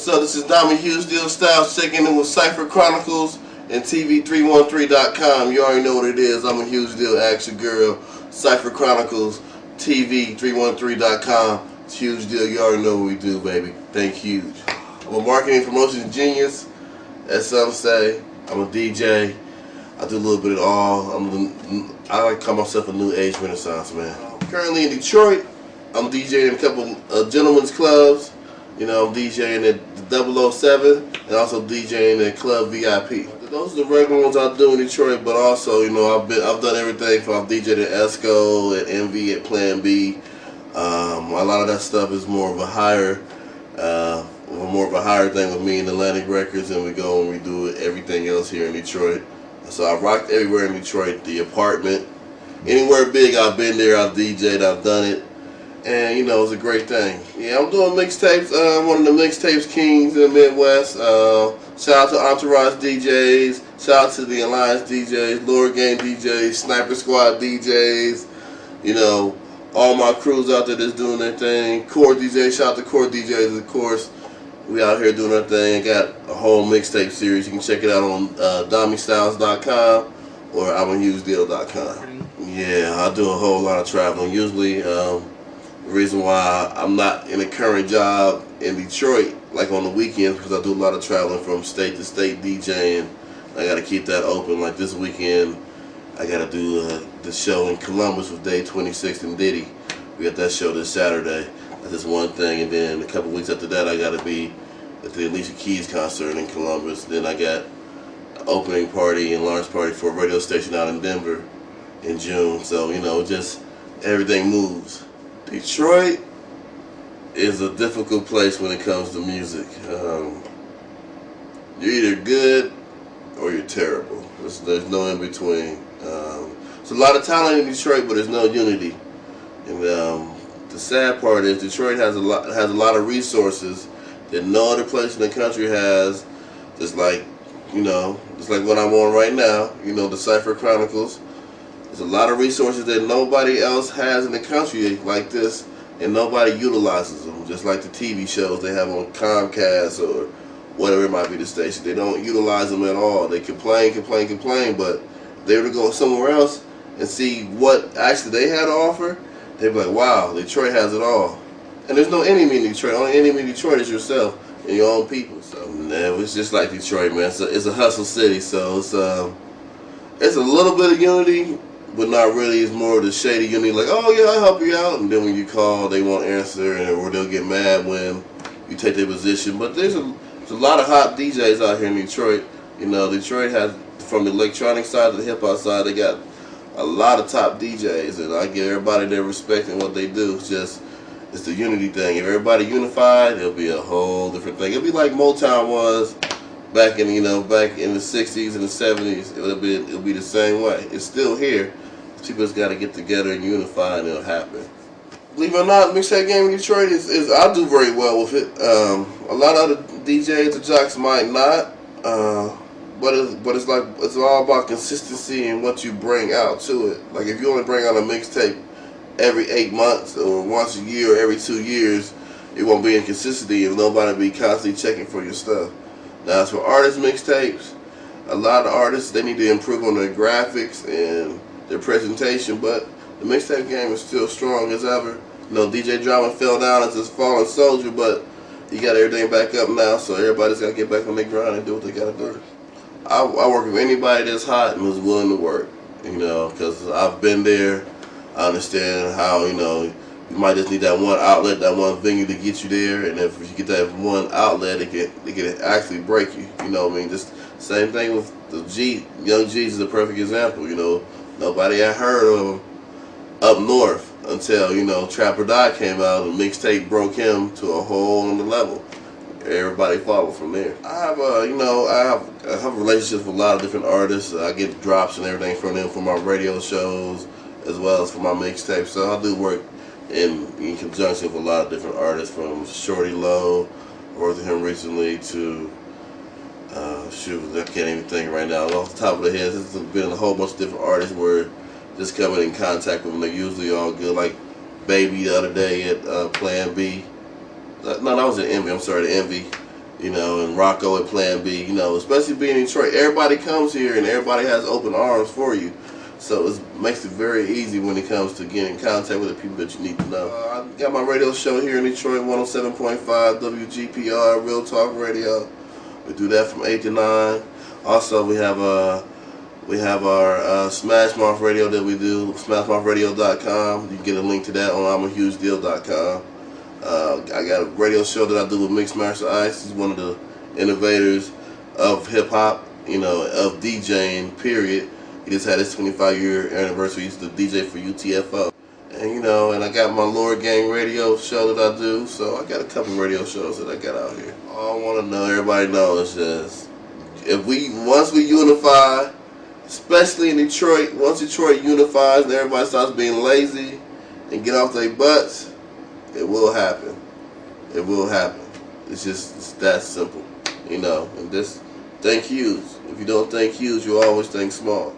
What's up? This is Dommy Deal Styles checking in with Cypher Chronicles and TV313.com. You already know what it is. I'm a huge deal. Ask your girl. Cypher Chronicles, TV313.com. It's a huge deal. You already know what we do, baby. Think huge. I'm a marketing promotions genius, as some say. I'm a DJ. I do a little bit of all. I like to call myself a new age renaissance man. Currently in Detroit, I'm DJing in a couple of gentlemen's clubs. You know, I'm DJing at the 007 and also DJing at Club VIP. Those are the regular ones I do in Detroit, but also, you know, I've done everything from I've DJed at Esco, at Envy, at Plan B. A lot of that stuff is more of a higher thing with me and Atlantic Records, and we go and we do everything else here in Detroit. So I've rocked everywhere in Detroit. The Apartment, anywhere big, I've been there. I've DJed, I've done it. And, you know, it's a great thing. Yeah, I'm doing mixtapes. I'm one of the mixtapes kings in the Midwest. Shout out to Entourage DJs. Shout out to the Alliance DJs, Lower Game DJs, Sniper Squad DJs. You know, all my crews out there that's doing their thing. Core DJs, shout out to Core DJs, of course. We out here doing our thing. I got a whole mixtape series. You can check it out on DommyStyles.com or I'mAHugeDeal.com. Yeah, I do a whole lot of traveling. Usually, the reason why I'm not in a current job in Detroit, like on the weekends, because I do a lot of traveling from state to state DJing. I got to keep that open. Like this weekend, I got to do the show in Columbus with Day 26 and Diddy. We got that show this Saturday. That's just one thing, and then a couple weeks after that, I got to be at the Alicia Keys concert in Columbus. Then I got an opening party and launch party for a radio station out in Denver in June. So, you know, just everything moves. Detroit is a difficult place when it comes to music. You're either good or you're terrible. There's no in between. There's a lot of talent in Detroit, but there's no unity. And the sad part is Detroit has a lot of resources that no other place in the country has. Just like, you know, just like what I'm on right now. You know, the Cypher Chronicles. There's a lot of resources that nobody else has in the country like this, and nobody utilizes them. Just like the TV shows they have on Comcast or whatever it might be the station. They don't utilize them at all. They complain, but if they were to go somewhere else and see what actually they had to offer, they'd be like, wow, Detroit has it all. And there's no enemy in Detroit. Only enemy in Detroit is yourself and your own people. So, it's just like Detroit, man. It's a hustle city, so it's a little bit of unity, but not really. It's more of the shady unity, like, oh yeah, I'll help you out, and then when you call, they won't answer, or they'll get mad when you take their position. But there's a lot of hot DJs out here in Detroit. You know, Detroit has, from the electronic side to the hip hop side, they got a lot of top DJs, and I give everybody their respect in what they do. It's the unity thing. If everybody unified, it'll be a whole different thing. It'll be like Motown was back in the 60s and the 70s. It'll be the same way. It's still here. People just got to get together and unify, and it'll happen. Believe it or not, mixtape game in Detroit is I do very well with it. A lot of other DJs or jocks might not, but it's like it's all about consistency and what you bring out to it. Like if you only bring out a mixtape every 8 months or once a year or every 2 years, it won't be in consistency if nobody be constantly checking for your stuff. Now, as for artist mixtapes, a lot of artists, they need to improve on their graphics and their presentation, but the mixtape game is still strong as ever. You know, DJ Drama fell down as this fallen soldier, but he got everything back up now, so everybody's got to get back on their grind and do what they got to do. I work with anybody that's hot and is willing to work, you know, because I've been there. I understand how, you know, you might just need that one outlet, that one venue to get you there, and if you get that one outlet, it can actually break you. You know what I mean? Just same thing with the Young G's is a perfect example. You know, nobody had heard of him up north until, you know, Trap or Die came out and mixtape broke him to a whole other level. Everybody followed from there. I have I have relationships with a lot of different artists. I get drops and everything from them for my radio shows as well as for my mixtapes. So I do work in conjunction with a lot of different artists, from Shorty Low, worked with him recently, to shoot, I can't even think right now. Off the top of the head, there's been a whole bunch of different artists where just coming in contact with them. They're usually all good. Like Baby the other day at Plan B. No, that was an Envy. I'm sorry, the Envy. you know, and Rocco at Plan B, you know, especially being in Detroit. Everybody comes here and everybody has open arms for you. So it makes it very easy when it comes to getting in contact with the people that you need to know. I got my radio show here in Detroit, 107.5 WGPR, Real Talk Radio. We do that from 8 to 9. Also, we have our Smash Mouth Radio that we do, SmashMouthRadio.com. You can get a link to that on I'mAHugeDeal.com. I got a radio show that I do with Mixmaster Ice. He's one of the innovators of hip hop, you know, of DJing, period. He just had his 25-year anniversary. He used to DJ for UTFO. And, you know, and I got my Lord Gang radio show that I do. So I got a couple radio shows that I got out here. All I want to know, everybody knows, is just, once we unify, especially in Detroit, once Detroit unifies and everybody starts being lazy and get off their butts, it will happen. It will happen. It's that simple, you know. And just think huge. If you don't think huge, you always think small.